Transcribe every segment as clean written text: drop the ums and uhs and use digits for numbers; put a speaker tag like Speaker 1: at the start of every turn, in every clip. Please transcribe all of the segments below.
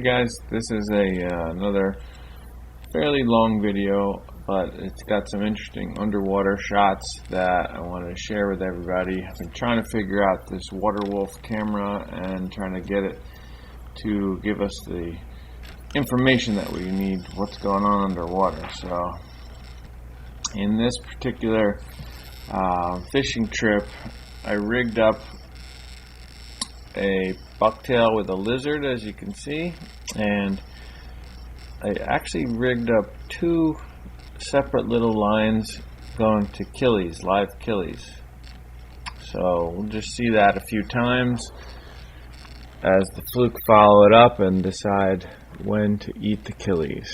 Speaker 1: Hey guys, this is another fairly long video, but it's got some interesting underwater shots that I wanted to share with everybody. I've been trying to figure out this water wolf camera and trying to get it to give us the information that we need, what's going on underwater. So in this particular fishing trip, I rigged up a bucktail with a lizard, as you can see, and I actually rigged up two separate little lines going to killies, live killies. So we'll just see that a few times as the Fluke follow it up and decide when to eat the killies.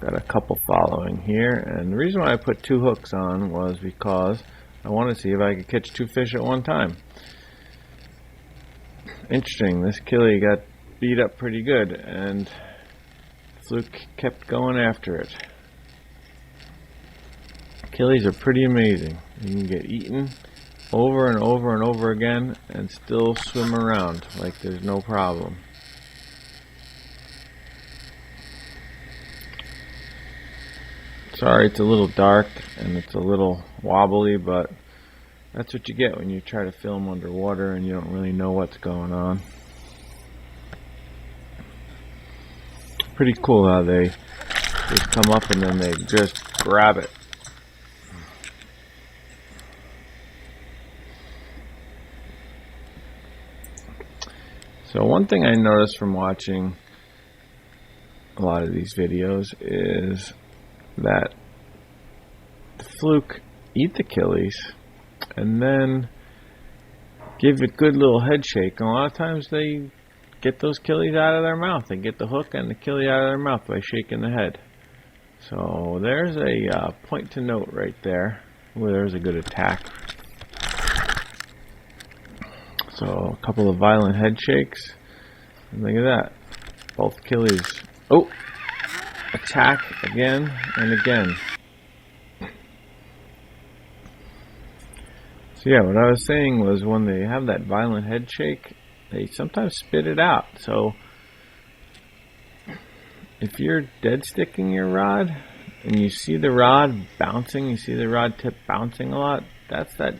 Speaker 1: Got a couple following here, and the reason why I put two hooks on was because I want to see if I could catch two fish at one time. Interesting, this killie got beat up pretty good and Fluke kept going after it. Killies are pretty amazing. You can get eaten over and over and over again and still swim around like there's no problem. Sorry, it's a little dark and it's a little wobbly, but that's what you get when you try to film underwater and you don't really know what's going on. Pretty cool how they just come up and then they just grab it. So one thing I noticed from watching a lot of these videos is that the Fluke eat the killies and then give a good little head shake, and a lot of times they get those killies out of their mouth. They get the hook and the killie out of their mouth by shaking the head. So there's a point to note right there where there's a good attack. So a couple of violent head shakes, and look at that, both killies attack again and again. So yeah, what I was saying was when they have that violent head shake, they sometimes spit it out. So if you're dead sticking your rod and you see the rod bouncing, you see the rod tip bouncing a lot, that's that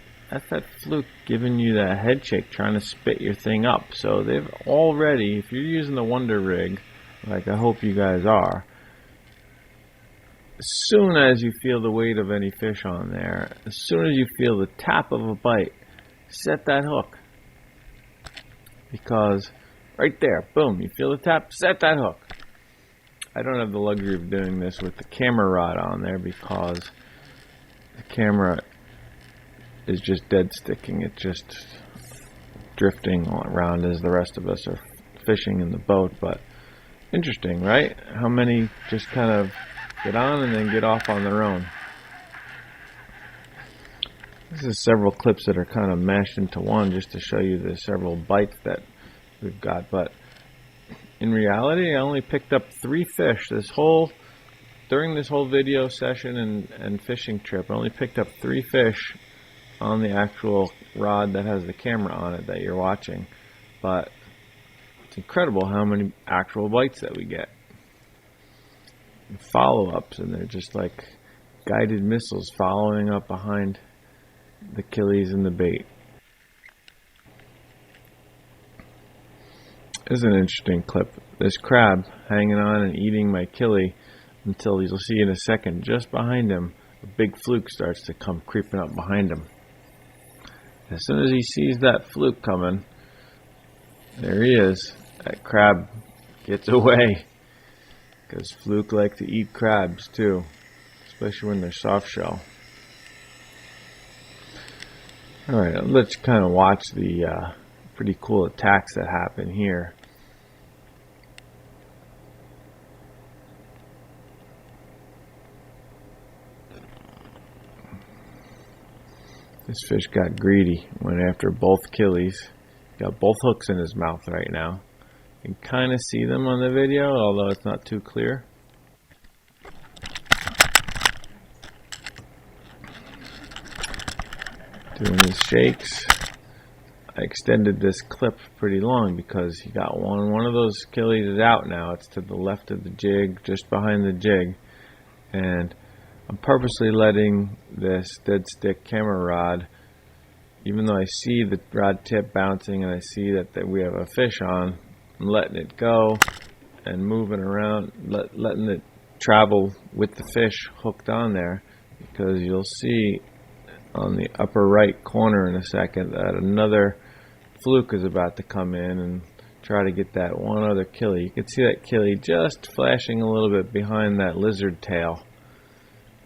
Speaker 1: Fluke giving you that head shake, trying to spit your thing up. So they've already, if you're using the Wonderrig, like I hope you guys are, as soon as you feel the weight of any fish on there, as soon as you feel the tap of a bite, set that hook. Because right there, boom, you feel the tap, set that hook. I don't have the luxury of doing this with the camera rod on there because the camera is just dead sticking. It's just drifting around as the rest of us are fishing in the boat. But interesting, right? How many just kind of get on and then get off on their own. This is several clips that are kind of mashed into one just to show you the several bites that we've got. But in reality, I only picked up 3 fish during this whole video session and fishing trip. I only picked up 3 fish on the actual rod that has the camera on it that you're watching. But it's incredible how many actual bites that we get. Follow-ups, and they're just like guided missiles following up behind the killies and the bait. This is an interesting clip. This crab hanging on and eating my killie until you'll see in a second, just behind him, a big Fluke starts to come creeping up behind him. As soon as he sees that Fluke coming, there he is. That crab gets away. Because Fluke like to eat crabs too, especially when they're soft shell. Alright, let's kind of watch the pretty cool attacks that happen here. This fish got greedy, went after both killies. Got both hooks in his mouth right now. You can kind of see them on the video, although it's not too clear. Doing his shakes. I extended this clip pretty long because he got one of those killies is out now. It's to the left of the jig, just behind the jig, and I'm purposely letting this dead stick camera rod, even though I see the rod tip bouncing and I see that we have a fish on, I'm letting it go and moving around, letting it travel with the fish hooked on there, because you'll see on the upper right corner in a second that another fluke is about to come in and try to get that one other killie. You can see that killie just flashing a little bit behind that lizard tail.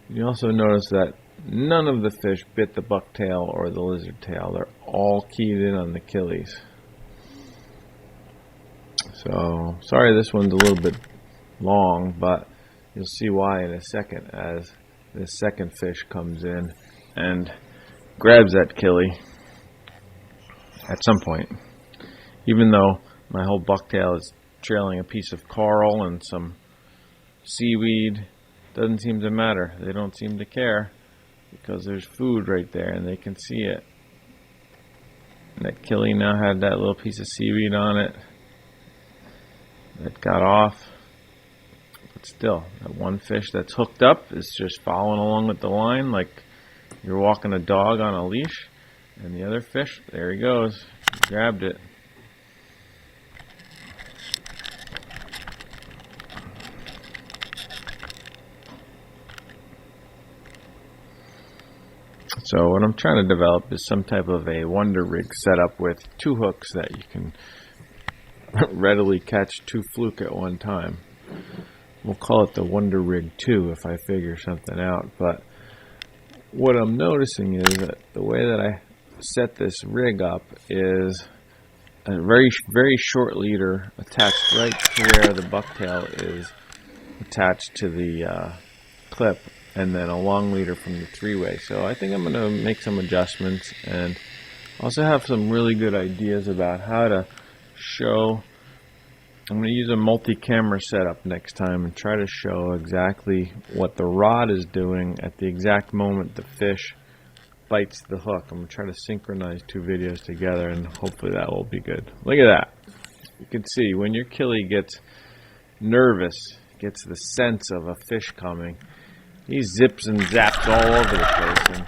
Speaker 1: You also notice that none of the fish bit the bucktail or the lizard tail. They're all keyed in on the killies. So, sorry this one's a little bit long, but you'll see why in a second as this second fish comes in and grabs that killie at some point. Even though my whole bucktail is trailing a piece of coral and some seaweed, doesn't seem to matter. They don't seem to care because there's food right there and they can see it. And that killie now had that little piece of seaweed on it that got off. But still, that one fish that's hooked up is just following along with the line like you're walking a dog on a leash. And the other fish, there he goes. He grabbed it. So what I'm trying to develop is some type of a Wonderrig setup with two hooks that you can readily catch two fluke at one time. We'll call it the Wonderrig 2 if I figure something out. But what I'm noticing is that the way that I set this rig up is a very, very short leader attached right to where the bucktail is attached to the clip, and then a long leader from the three-way. So I think I'm going to make some adjustments and also have some really good ideas about how to show. I'm going to use a multi-camera setup next time and try to show exactly what the rod is doing at the exact moment the fish bites the hook. I'm going to try to synchronize two videos together and hopefully that will be good. Look at that. You can see when your killie gets nervous, gets the sense of a fish coming, he zips and zaps all over the place. And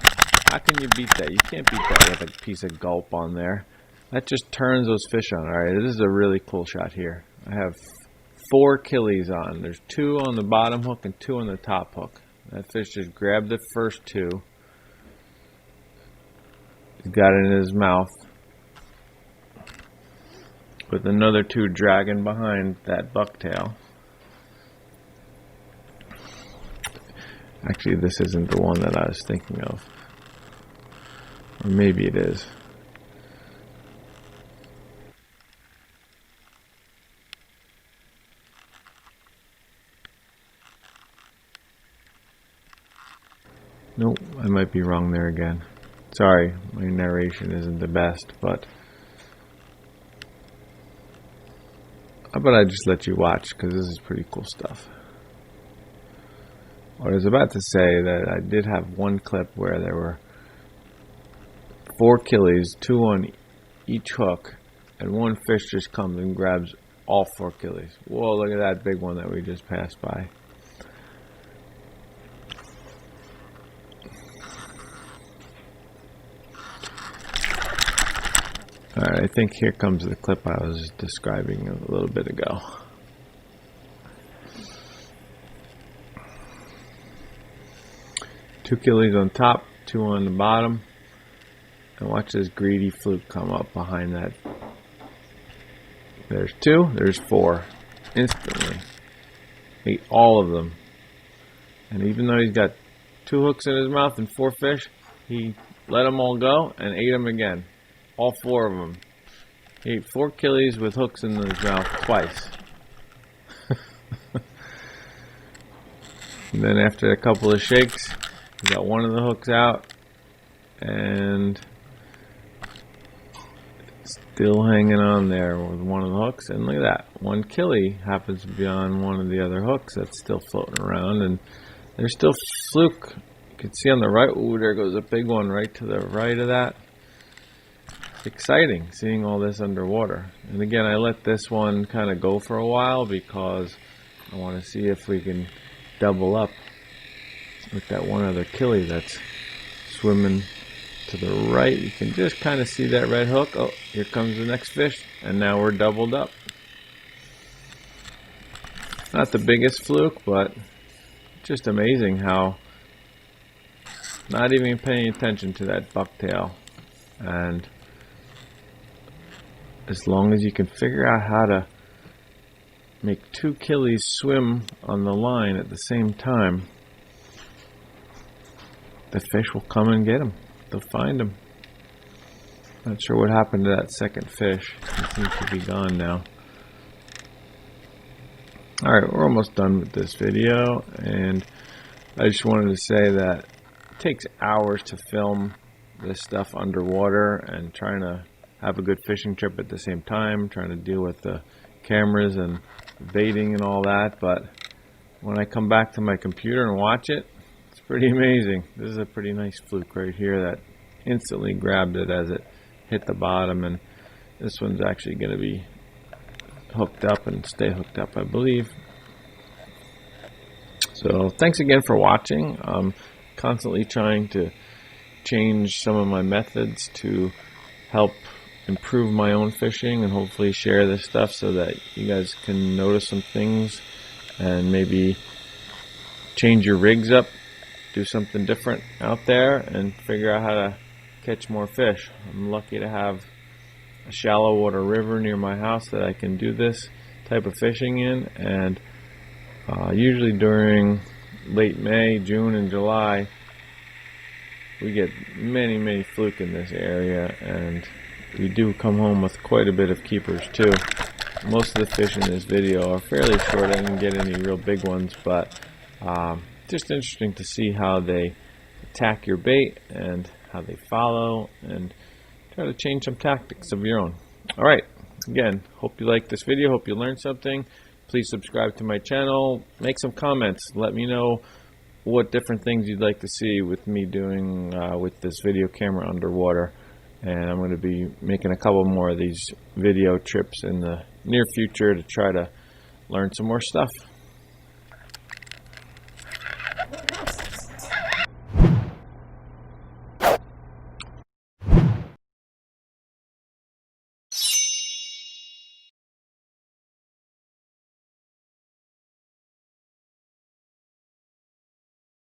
Speaker 1: how can you beat that? You can't beat that with a piece of gulp on there. That just turns those fish on. Alright, this is a really cool shot here. I have 4 killies on. There's 2 on the bottom hook and 2 on the top hook. That fish just grabbed the first 2. He's got it in his mouth, with another 2 dragging behind that bucktail. Actually, this isn't the one that I was thinking of. Or maybe it is. Nope, I might be wrong there again. Sorry, my narration isn't the best, but how about I just let you watch, because this is pretty cool stuff. What I was about to say that I did have one clip where there were 4 killies, 2 on each hook, and one fish just comes and grabs all 4 killies. Whoa, look at that big one that we just passed by. Alright, I think here comes the clip I was describing a little bit ago. Two killies on top, 2 on the bottom. And watch this greedy fluke come up behind that. There's 2, there's 4. Instantly. Ate all of them. And even though he's got 2 hooks in his mouth and 4 fish, he let them all go and ate them again. All 4 of them. He ate 4 killies with hooks in his mouth twice. And then after a couple of shakes, he got one of the hooks out and still hanging on there with one of the hooks. And look at that. One killie happens to be on one of the other hooks that's still floating around. And there's still fluke. You can see on the right. Ooh, there goes a big one right to the right of that. exciting seeing all this underwater. And again, I let this one kind of go for a while because I want to see if we can double up with that one other killie that's swimming to the right. You can just kind of see that red hook. Oh, here comes the next fish, and now we're doubled up. Not the biggest fluke, but just amazing how not even paying attention to that bucktail, and as long as you can figure out how to make two killies swim on the line at the same time, the fish will come and get them. They'll find them. Not sure what happened to that second fish. He seems to be gone now. Alright, we're almost done with this video, and I just wanted to say that it takes hours to film this stuff underwater and trying to have a good fishing trip at the same time, trying to deal with the cameras and baiting and all that. But when I come back to my computer and watch it, it's pretty amazing. This is a pretty nice fluke right here that instantly grabbed it as it hit the bottom, and this one's actually going to be hooked up and stay hooked up, I believe. So thanks again for watching. I'm constantly trying to change some of my methods to help improve my own fishing and hopefully share this stuff so that you guys can notice some things and maybe change your rigs up, do something different out there, and figure out how to catch more fish. I'm lucky to have a shallow water river near my house that I can do this type of fishing in, and usually during late May, June, and July we get many fluke in this area, and we do come home with quite a bit of keepers too. Most of the fish in this video are fairly short. I didn't get any real big ones, but just interesting to see how they attack your bait and how they follow, and try to change some tactics of your own. Alright, again, hope you liked this video, hope you learned something. Please subscribe to my channel, make some comments, let me know what different things you'd like to see with me doing with this video camera underwater. And I'm going to be making a couple more of these video trips in the near future to try to learn some more stuff.